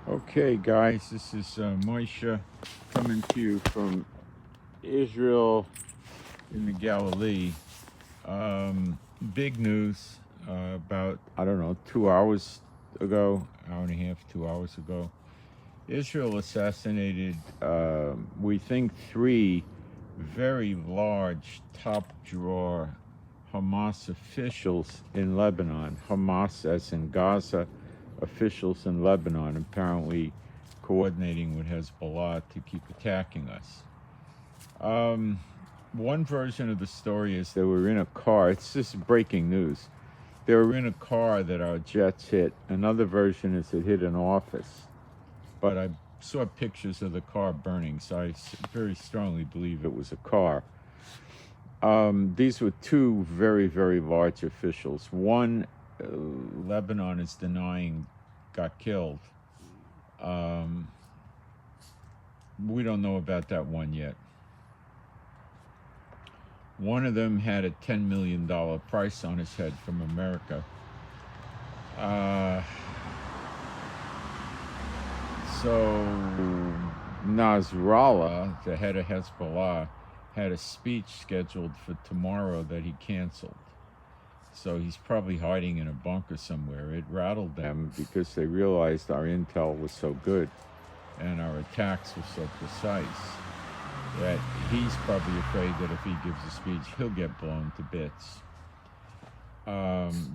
Okay, guys, this is Moshe coming to you from Israel in the Galilee. Big news about, I don't know, 2 hours ago, hour and a half, 2 hours ago. Israel assassinated, we think, three very large top drawer Hamas officials in Lebanon. Hamas, as in Gaza, officials in Lebanon, apparently coordinating with Hezbollah to keep attacking us. One version of the story is they were in a car. It's just breaking news. They were in a car that our jets hit. Another version is it hit an office. But I saw pictures of the car burning, so I very strongly believe it was a car. These were two very, very large officials. One, Lebanon is denying got killed. We don't know about that one yet. One of them had a $10 million price on his head from America. So Nasrallah, the head of Hezbollah, had a speech scheduled for tomorrow that he canceled. So he's probably hiding in a bunker somewhere. It rattled them because they realized our intel was so good and our attacks were so precise that he's probably afraid that if he gives a speech, he'll get blown to bits.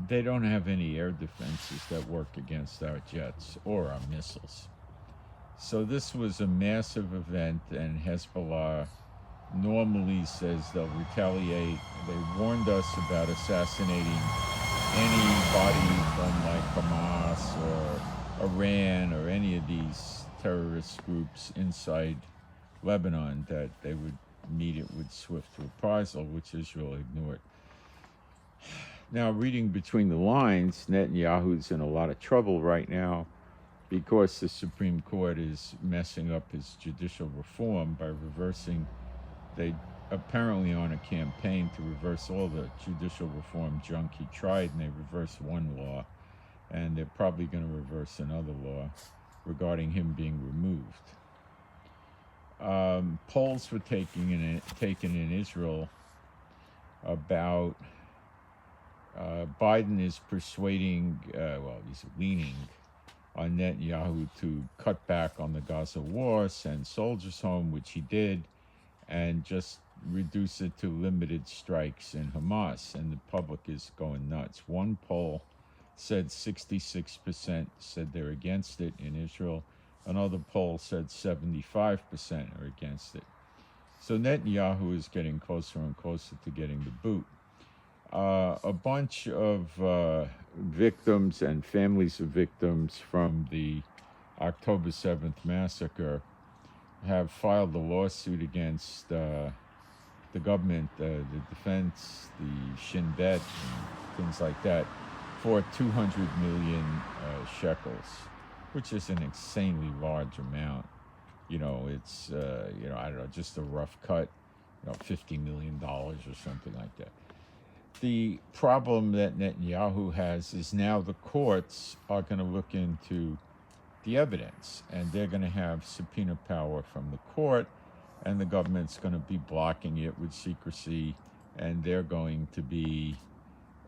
They don't have any air defenses that work against our jets or our missiles. So this was a massive event, and Hezbollah normally says they'll retaliate. They warned us about assassinating anybody from like Hamas or Iran or any of these terrorist groups inside Lebanon, that they would meet it with swift reprisal, which Israel ignored. Now, reading between the lines, Netanyahu's in a lot of trouble right now because the Supreme Court is messing up his judicial reform by reversing. They apparently on a campaign to reverse all the judicial reform junk he tried, and they reversed one law, and they're probably going to reverse another law regarding him being removed. Polls were taken in Israel about Biden is persuading, he's leaning on Netanyahu to cut back on the Gaza war, send soldiers home, which he did, and just reduce it to limited strikes in Hamas. And the public is going nuts. One poll said 66% said they're against it in Israel. Another poll said 75% are against it. So Netanyahu is getting closer and closer to getting the boot. A bunch of victims and families of victims from the October 7th massacre have filed a lawsuit against the government, the defense, the Shin Bet, and things like that, for 200 million shekels, which is an insanely large amount. It's, I don't know, just a rough cut, $50 million or something like that. The problem that Netanyahu has is now the courts are going to look into the evidence, and they're going to have subpoena power from the court, and the government's going to be blocking it with secrecy, and they're going to be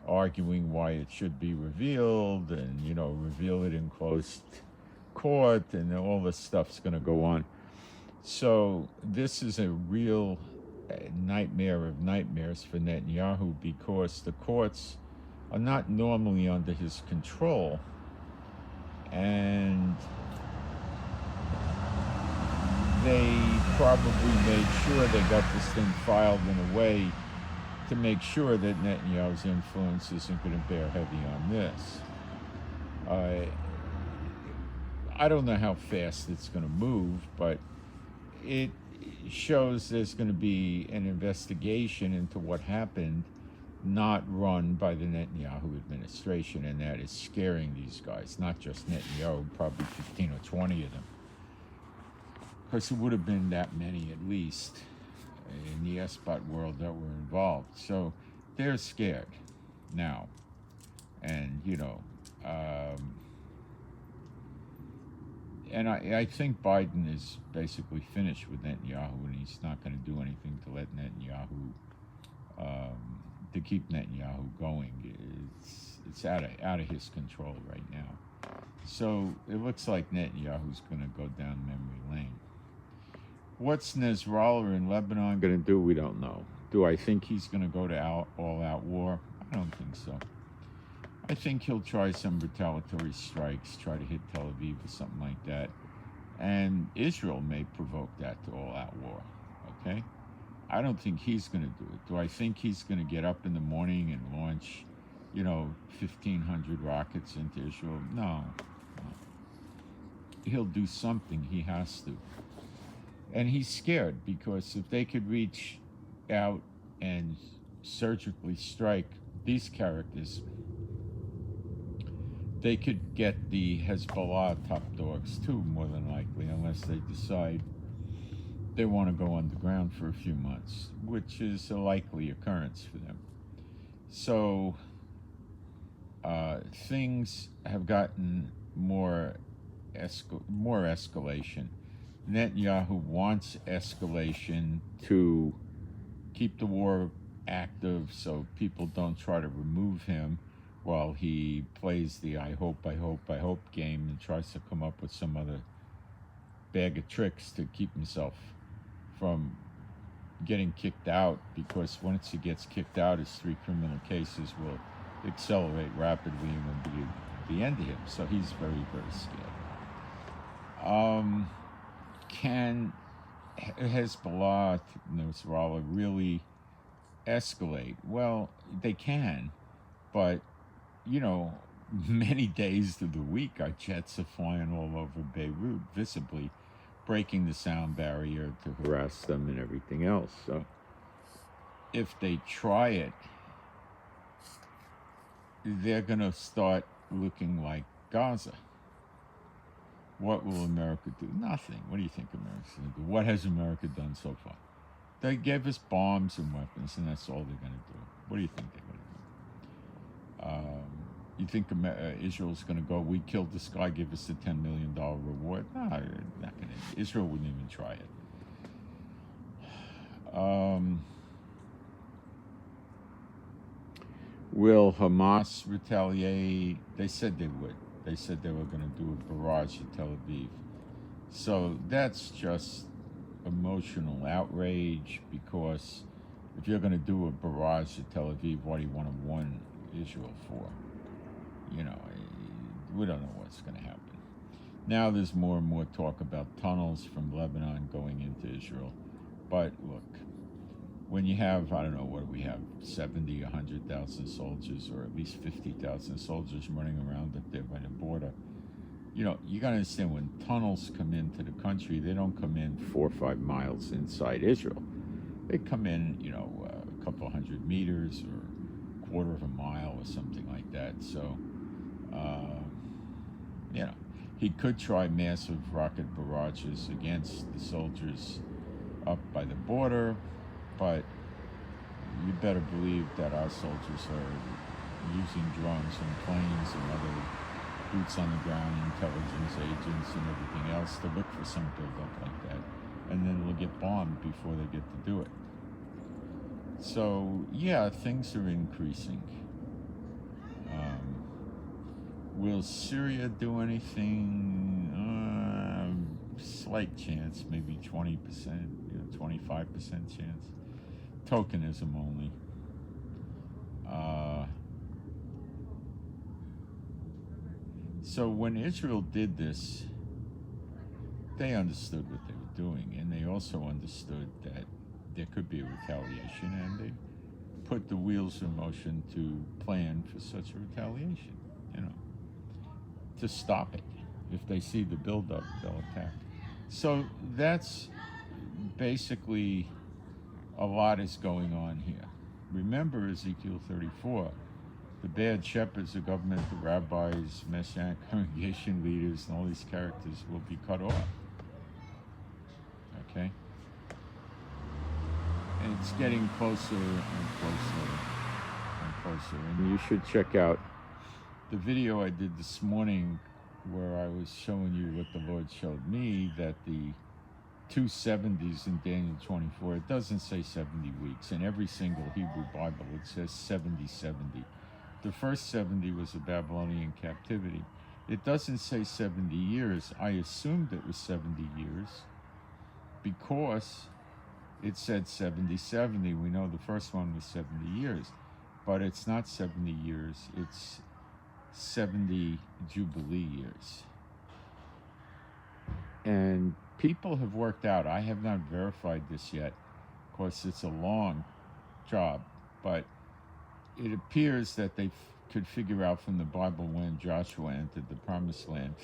arguing why it should be revealed, and reveal it in closed court, and all this stuff's going to go on. So this is a real nightmare of nightmares for Netanyahu, because the courts are not normally under his control, and they probably made sure they got this thing filed in a way to make sure that Netanyahu's influence isn't going to bear heavy on this. I don't know how fast it's going to move, but it shows there's going to be an investigation into what happened, not run by the Netanyahu administration, and that is scaring these guys, not just Netanyahu, probably 15 or 20 of them. Because it would have been that many at least in the SBOT world that were involved. So they're scared now. And, and I think Biden is basically finished with Netanyahu, and he's not going to do anything to let Netanyahu, to keep Netanyahu going. It's out of his control right now. So it looks like Netanyahu's going to go down memory lane. What's Nasrallah in Lebanon going to do? We don't know. Do I think he's going to go to all-out war? I don't think so. I think he'll try some retaliatory strikes, try to hit Tel Aviv or something like that. And Israel may provoke that to all-out war, okay? I don't think he's going to do it. Do I think he's going to get up in the morning and launch, 1,500 rockets into Israel? No. He'll do something. He has to. And he's scared, because if they could reach out and surgically strike these characters, they could get the Hezbollah top dogs too, more than likely, unless they decide they want to go underground for a few months, which is a likely occurrence for them. So things have gotten more escalation. Netanyahu wants escalation to keep the war active so people don't try to remove him while he plays the I hope game and tries to come up with some other bag of tricks to keep himself from getting kicked out, because once he gets kicked out, his 3 criminal cases will accelerate rapidly and will be the end of him. So he's very, very scared. Can Hezbollah, Nasrallah, really escalate? Well, they can, but many days of the week our jets are flying all over Beirut, visibly breaking the sound barrier to harass them and everything else. So if they try it, they're going to start looking like Gaza. What will America do? Nothing. What do you think America's going to do? What has America done so far? They gave us bombs and weapons, and that's all they're going to do. What do you think they're going to do? You think Israel's going to go, we killed this guy, give us a $10 million reward? No, not going to. Israel wouldn't even try it. Will Hamas retaliate? They said they would. They said they were going to do a barrage at Tel Aviv. So that's just emotional outrage, because if you're going to do a barrage at Tel Aviv, what do you want to warn Israel for? We don't know what's going to happen. Now there's more and more talk about tunnels from Lebanon going into Israel. But look, when you have, I don't know, what do we have, 70, 100,000 soldiers, or at least 50,000 soldiers running around up there by the border, you got to understand, when tunnels come into the country, they don't come in 4 or 5 miles inside Israel. They come in, a couple hundred meters or a quarter of a mile or something like that. So, he could try massive rocket barrages against the soldiers up by the border, but you better believe that our soldiers are using drones and planes and other boots on the ground intelligence agents and everything else to look for some buildup like that, and then they'll get bombed before they get to do it. So yeah, things are increasing. Will Syria do anything? Slight chance, maybe 20%, 25% chance. Tokenism only. So when Israel did this, they understood what they were doing, and they also understood that there could be a retaliation, and they put the wheels in motion to plan for such a retaliation, to stop it. If they see the buildup, they'll attack. So that's basically a lot is going on here. Remember Ezekiel 34, the bad shepherds, the government, the rabbis, messianic congregation leaders, and all these characters will be cut off. Okay? And it's getting closer and closer and closer. And you should check out the video I did this morning where I was showing you what the Lord showed me, that the 270s in Daniel 24, it doesn't say 70 weeks. In every single Hebrew Bible, it says 70. The first 70 was the Babylonian captivity. It doesn't say 70 years. I assumed it was 70 years because it said 70. We know the first one was 70 years, but it's not 70 years. It's 70 Jubilee years. And people have worked out, I have not verified this yet. Of course, it's a long job, but it appears that they could figure out from the Bible when Joshua entered the Promised Land,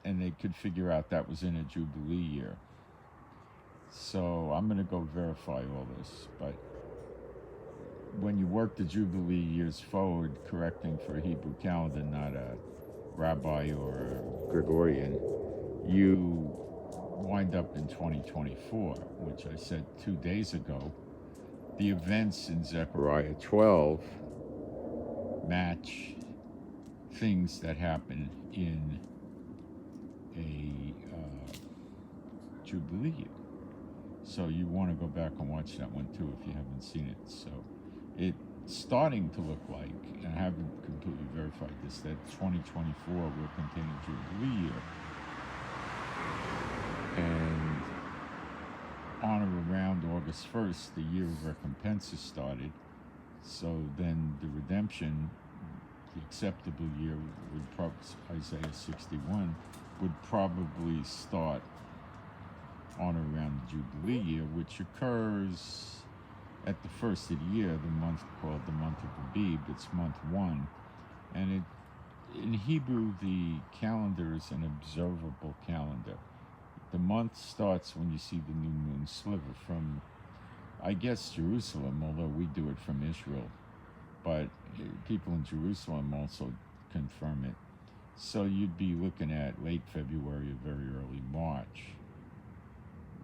and they could figure out that was in a Jubilee year. So I'm going to go verify all this, but when you work the Jubilee years forward, correcting for a Hebrew calendar, not a rabbi or a Gregorian, you wind up in 2024, which I said 2 days ago. The events in Zechariah 12 match things that happen in a Jubilee year. So you want to go back and watch that one too if you haven't seen it. So it's starting to look like, and I haven't completely verified this, that 2024 will contain a Jubilee year. And on or around August 1st, the year of recompenses started. So then the redemption, the acceptable year, would probably, Isaiah 61, would probably start on or around the Jubilee year, which occurs at the first of the year, the month called the month of Abib. It's month 1. And in Hebrew, the calendar is an observable calendar. The month starts when you see the new moon sliver from, I guess, Jerusalem, although we do it from Israel. But people in Jerusalem also confirm it. So you'd be looking at late February or very early March.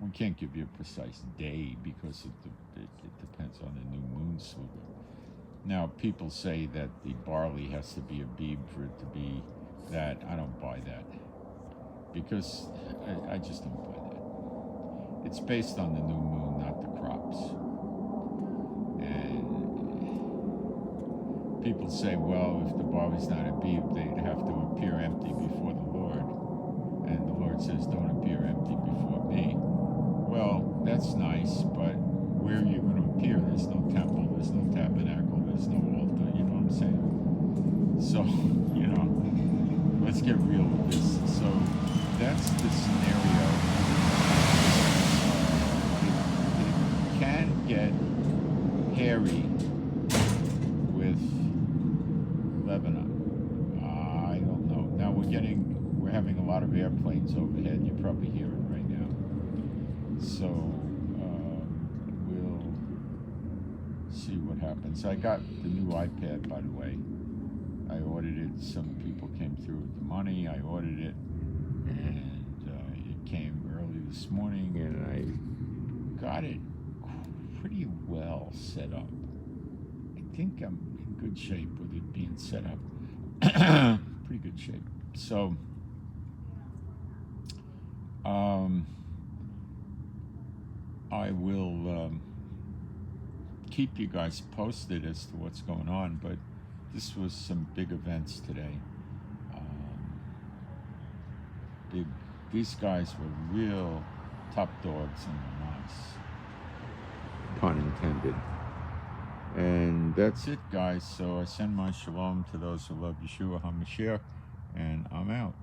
We can't give you a precise day because it depends on the new moon sliver. Now, people say that the barley has to be Abib for it to be that. I don't buy that, because I just don't buy that. It's based on the new moon, not the crops. And people say, well, if the barley's not Abib, they'd have to appear empty before the Lord. And the Lord says, don't appear empty before me. Well, that's nice, but where are you going to appear? There's no temple, there's no tabernacle, there's no altar, you know what I'm saying? So, let's get real with this. So that's the scenario. It can get hairy with Lebanon. I don't know. Now we're having a lot of airplanes overhead. You probably hear it right now. So we'll see what happens. I got the new iPad, by the way. I ordered it. Some people came through with the money. I ordered it, and it came early this morning, and I got it pretty well set up. I think I'm in good shape with it being set up. Pretty good shape. So I will keep you guys posted as to what's going on, but this was some big events today. These guys were real top dogs in Hamas, pun intended. And that's it, guys. So I send my shalom to those who love Yeshua HaMashiach, and I'm out.